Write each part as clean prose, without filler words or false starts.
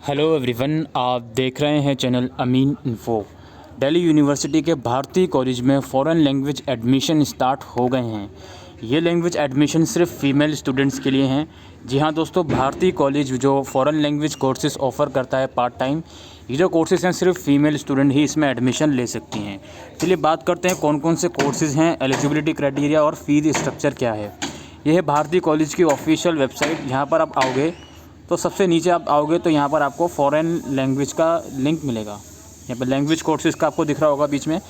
Hello everyone, आप देख रहे हैं चैनल अमीन इन्फो। दिल्ली यूनिवर्सिटी के भारती कॉलेज में फ़ॉरेन लैंग्वेज एडमिशन स्टार्ट हो गए हैं। ये लैंग्वेज एडमिशन सिर्फ फ़ीमेल स्टूडेंट्स के लिए हैं। जी हाँ दोस्तों, भारती कॉलेज जो फ़ॉरेन लैंग्वेज कोर्सेज़ ऑफ़र करता है पार्ट टाइम, ये जो कोर्सेज़ हैं सिर्फ फ़ीमेल स्टूडेंट ही इसमें एडमिशन ले सकती हैं। चलिए बात करते हैं कौन कौन से कोर्सेज़ हैं, एलिजिबिलिटी क्राइटेरिया और फ़ीस स्ट्रक्चर क्या है। यह है भारती कॉलेज की ऑफिशियल वेबसाइट। यहाँ पर आप आओगे तो सबसे नीचे आप आओगे तो यहाँ पर आपको फ़ॉरेन लैंग्वेज का लिंक मिलेगा। यहाँ पर लैंग्वेज कोर्सेज़ का आपको दिख रहा होगा बीच में।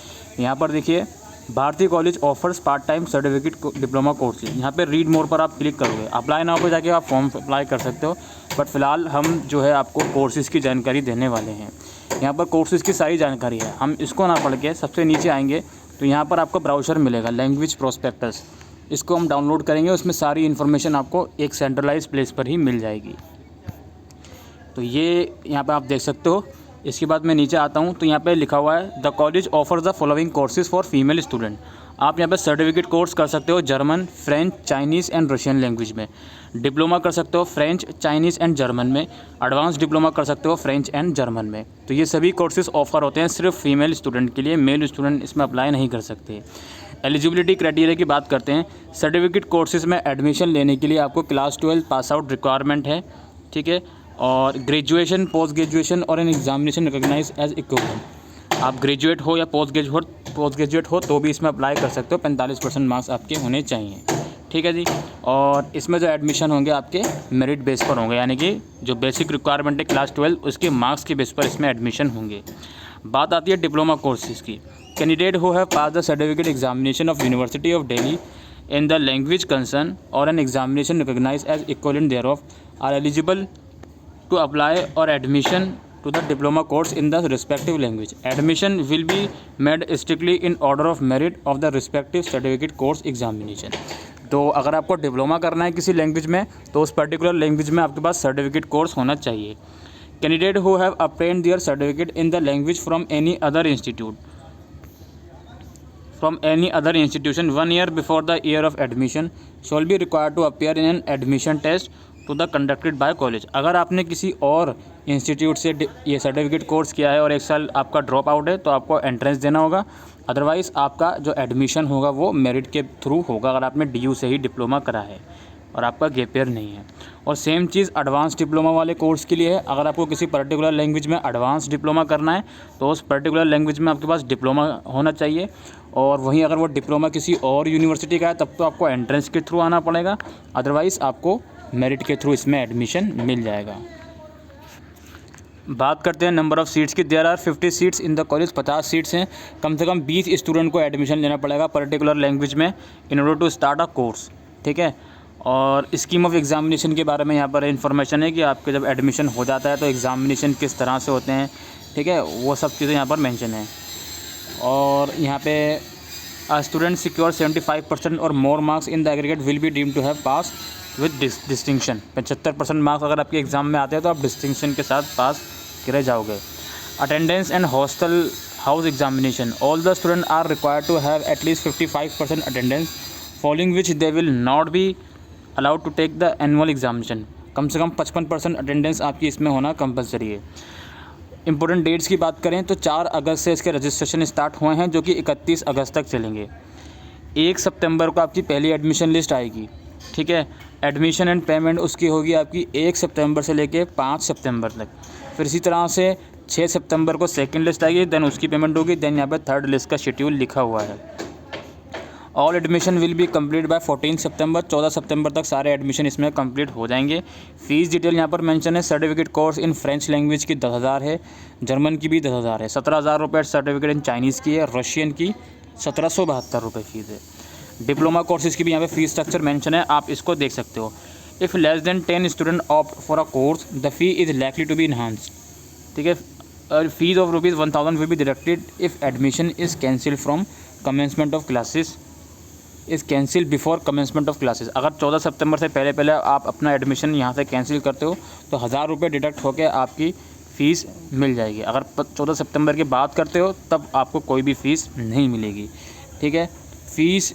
यहाँ पर देखिए, Bharati college offers part time certificate diploma courses. यहाँ पे रीड मोर पर आप क्लिक करोगे, अप्लाई नाउ पे जाके आप फॉर्म अप्लाई कर सकते हो। बट फ़िलहाल हम जो है आपको कोर्सेज़ की जानकारी देने वाले हैं। यहाँ पर कोर्सेज़ की सारी जानकारी है, हम इसको ना पढ़ के सबसे नीचे आएंगे तो यहाँ पर आपको ब्राउज़र मिलेगा लैंग्वेज प्रोस्पेक्टस। इसको हम डाउनलोड करेंगे, उसमें सारी इन्फॉर्मेशन आपको एक सेंट्रलाइज प्लेस पर ही मिल जाएगी। तो ये यहाँ पे आप देख सकते हो। इसके बाद मैं नीचे आता हूँ तो यहाँ पे लिखा हुआ है the college offer the following courses for female student. आप यहाँ पे सर्टिफिकेट कोर्स कर सकते हो German, French, Chinese and Russian language में। डिप्लोमा कर सकते हो फ्रेंच, चाइनीज़ एंड जर्मन में। एडवांस डिप्लोमा कर सकते हो फ्रेंच एंड जर्मन में। तो ये सभी कोर्सेज ऑफर होते हैं सिर्फ फीमेल स्टूडेंट के लिए, मेल स्टूडेंट इसमें अप्लाई नहीं कर सकते। एलिजिबिलिटी क्राइटेरिया की बात करते हैं। सर्टिफिकेट कोर्सेज में एडमिशन लेने के लिए आपको क्लास 12 पास आउट रिक्वायरमेंट है, ठीक है। और ग्रेजुएशन, पोस्ट ग्रेजुएशन और an examination recognise as equivalent. आप ग्रेजुएट हो या पोस्ट ग्रेजुएट हो तो भी इसमें अप्लाई कर सकते हो। 45% मार्क्स आपके होने चाहिए, ठीक है जी। और इसमें जो एडमिशन होंगे आपके मेरिट बेस पर होंगे, यानी कि जो बेसिक रिक्वायरमेंट है क्लास 12 उसके मार्क्स के बेस पर इसमें एडमिशन होंगे। बात आती है डिप्लोमा कोर्सेज़ की। Candidate who have pass the certificate examination of university of Delhi in the language concern or an examination recognized as equivalent thereof are eligible to apply or admission to the diploma course in the respective language. Admission will be made strictly in order of merit of the respective certificate course examination. तो अगर आपको diploma करना है किसी language में तो उस particular language में आपके पास सर्टिफिकेट कोर्स होना चाहिए। Candidate who have obtained their certificate in the language from any other institution 1 year before the year of admission shall be required to appear in an admission test to the conducted by college। अगर आपने किसी और institute से ये certificate course किया है और 1 साल आपका ड्रॉप आउट है तो आपको एंट्रेंस देना होगा। अदरवाइज़ आपका जो एडमिशन होगा वो मेरिट के थ्रू होगा, अगर आपने DU से ही डिप्लोमा करा है और आपका गैप ईयर नहीं है। और सेम चीज़ एडवांस डिप्लोमा वाले कोर्स के लिए है। अगर आपको किसी पर्टिकुलर लैंग्वेज में एडवांस डिप्लोमा करना है तो उस पर्टिकुलर लैंग्वेज में आपके पास डिप्लोमा होना चाहिए। और वहीं अगर वो डिप्लोमा किसी और यूनिवर्सिटी का है तब तो आपको एंट्रेंस के थ्रू आना पड़ेगा, अदरवाइज़ आपको मेरिट के थ्रू इसमें एडमिशन मिल जाएगा। बात करते हैं नंबर ऑफ़ सीट्स की। There are 50 seats in the college. 50 seats हैं। कम से कम 20 स्टूडेंट को एडमिशन लेना पड़ेगा पर्टिकुलर लैंग्वेज में in order to start a course, ठीक है। और स्कीम ऑफ एग्जामिनेशन के बारे में यहाँ पर इन्फॉर्मेशन है कि आपके जब एडमिशन हो जाता है तो एग्जामिनेशन किस तरह से होते हैं, ठीक है, वो सब चीज़ें यहाँ पर मेंशन है। और यहाँ पे स्टूडेंट सिक्योर 75% और more marks in the aggregate will be deemed to have pass with distinction. 75% marks अगर आपके एग्ज़ाम में आते हैं तो आप डिस्टिंक्शन के साथ पास करे जाओगे। Attendance and hostel house examination. All the student are required to have at least 55% attendance, following which they will not be allowed to take the annual examination. कम से कम 55% अटेंडेंस आपकी इसमें होना कंपलसरी है। इंपॉर्टेंट डेट्स की बात करें तो 4 अगस्त से इसके रजिस्ट्रेशन स्टार्ट हुए हैं जो कि 31 अगस्त तक चलेंगे। 1 सितंबर को आपकी पहली एडमिशन लिस्ट आएगी, ठीक है। एडमिशन एंड पेमेंट उसकी होगी आपकी 1 सितंबर से लेके 5 सितंबर तक। फिर इसी तरह से 6 सितंबर को सेकंड लिस्ट आएगी, देन उसकी पेमेंट होगी। देन यहाँ पर थर्ड लिस्ट का शेड्यूल लिखा हुआ है। All admission will be complete bye 14 सितंबर। 14 सितंबर तक सारे एडमिशन इसमें कंप्लीट हो जाएंगे। फ़ीस डिटेल यहाँ पर मेंशन है। Certificate course in French language की 10,000 है, जर्मन की भी 10,000 है। 17,000 रुपये सर्टिफिकेट इन चाइनीज़ की है, रशियन की 1772 रुपये फ़ीस है। डिप्लोमा कोर्सेज़ की भी यहाँ पे फ़ीस स्ट्रक्चर मेंशन है, आप इसको देख सकते हो। If less than 10 student opt for a course the fee is likely to be enhanced, ठीक है। Fees of ₹1000 will be deducted if admission is cancel from commencement of classes is cancel before commencement of classes. अगर 14 सितंबर से पहले आप अपना admission यहाँ से cancel करते हो तो 1000 रुपये डिडक्ट होकर आपकी फ़ीस मिल जाएगी। अगर 14 सितंबर के बाद करते हो तब आपको कोई भी फ़ीस नहीं मिलेगी, ठीक है। Fees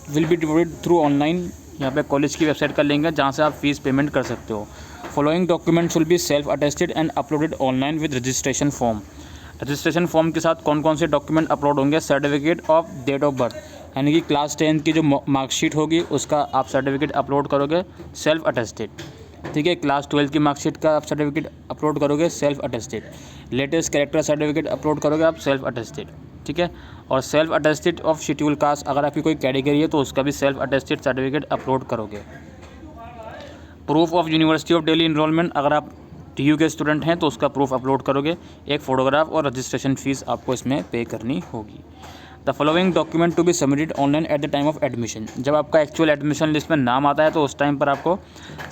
will be devoted through online. यहाँ पे कॉलेज की वेबसाइट का लिंक है जहाँ से आप फ़ीस पेमेंट कर सकते हो। Following documents will be self attested and uploaded online with registration form. Registration form के साथ कौन कौन से डॉक्यूमेंट अपलोड होंगे? Certificate of date of birth, यानी कि क्लास 10 की जो मार्कशीट होगी उसका आप सर्टिफिकेट अपलोड करोगे सेल्फ अटेस्टेड। ठीक है, क्लास 12 की मार्कशीट का आप सर्टिफिकेट अपलोड करोगे self attested. Latest character certificate upload करोगे आप सेल्फ अटेस्टेड। ठीक है, और self attested of schedule caste, अगर आपकी कोई कैटेगरी है तो उसका भी सेल्फ अटेस्टेड सर्टिफिकेट अपलोड करोगे। Proof of university of Delhi enrolment, अगर आप TU के स्टूडेंट हैं तो उसका प्रूफ अपलोड करोगे। एक फ़ोटोग्राफ और रजिस्ट्रेशन फ़ीस आपको इसमें पे करनी होगी। The following document to be submitted online at the time of admission, जब आपका एक्चुअल एडमिशन लिस्ट में नाम आता है तो उस टाइम पर आपको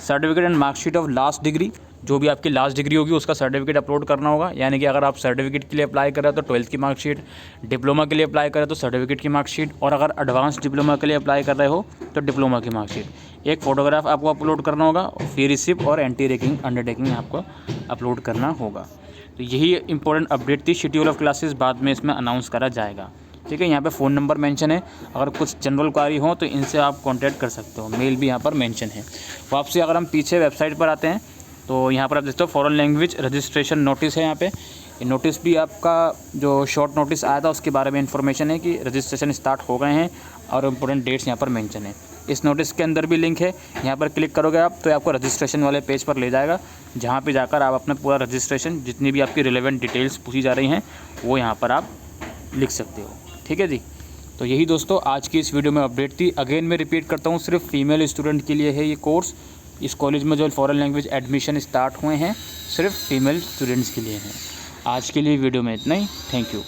certificate and marksheet of last degree, जो भी आपकी लास्ट डिग्री होगी उसका सर्टिफिकेट अपलोड करना होगा। यानी कि अगर आप सर्टिफिकेट के लिए अप्लाई कर रहे हो तो 12th की मार्कशीट, डिप्लोमा के लिए अप्लाई कर रहे हो तो सर्टिफिकेट की मार्कशीट, और अगर एडवांस डिप्लोमा के लिए अप्लाई कर रहे हो तो डिप्लोमा की मार्कशीट। एक फ़ोटोग्राफ आपको अपलोड करना होगा, फी रिसिप्ट और एंटी रैगिंग अंडरटेकिंग आपको अपलोड करना होगा। तो यही इंपॉर्टेंट अपडेट थी। शेड्यूल ऑफ क्लासेस बाद में इसमें अनाउंस करा जाएगा। ठीक है, यहाँ पे फ़ोन नंबर मेंशन है, अगर कुछ जनरल क्वारी हो तो इनसे आप कांटेक्ट कर सकते हो। मेल भी यहाँ पर मेंशन है। वापसी अगर हम पीछे वेबसाइट पर आते हैं तो यहाँ पर आप देखते हो फॉरेन लैंग्वेज रजिस्ट्रेशन नोटिस है। यहाँ पे ये नोटिस भी आपका जो शॉर्ट नोटिस आया था उसके बारे में इंफॉर्मेशन है कि रजिस्ट्रेशन स्टार्ट हो गए हैं और इम्पोर्टेंट डेट्स यहाँ पर मेंशन है। इस नोटिस के अंदर भी लिंक है, यहाँ पर क्लिक करोगे आप तो आपको रजिस्ट्रेशन वाले पेज पर ले जाएगा, जहाँ पे जाकर आप अपना पूरा रजिस्ट्रेशन, जितनी भी आपकी रिलेवेंट डिटेल्स पूछी जा रही हैं वो यहाँ पर आप लिख सकते हो। ठीक है जी, तो यही दोस्तों आज की इस वीडियो में अपडेट थी। अगेन मैं रिपीट करता हूँ, सिर्फ फीमेल स्टूडेंट के लिए है ये कोर्स। इस कॉलेज में जो फॉरेन लैंग्वेज एडमिशन स्टार्ट हुए हैं सिर्फ फीमेल स्टूडेंट्स के लिए हैं। आज के लिए वीडियो में इतना ही। Thank you.